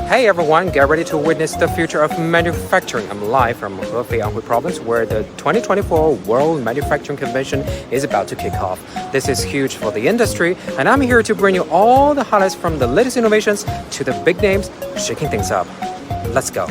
Hey everyone, get ready to witness the future of manufacturing. I'm live from Hefei province where the 2024 World Manufacturing Convention is about to kick off. This is huge for the industry, and I'm here to bring you all the highlights from the latest innovations to the big names shaking things up. Let's go.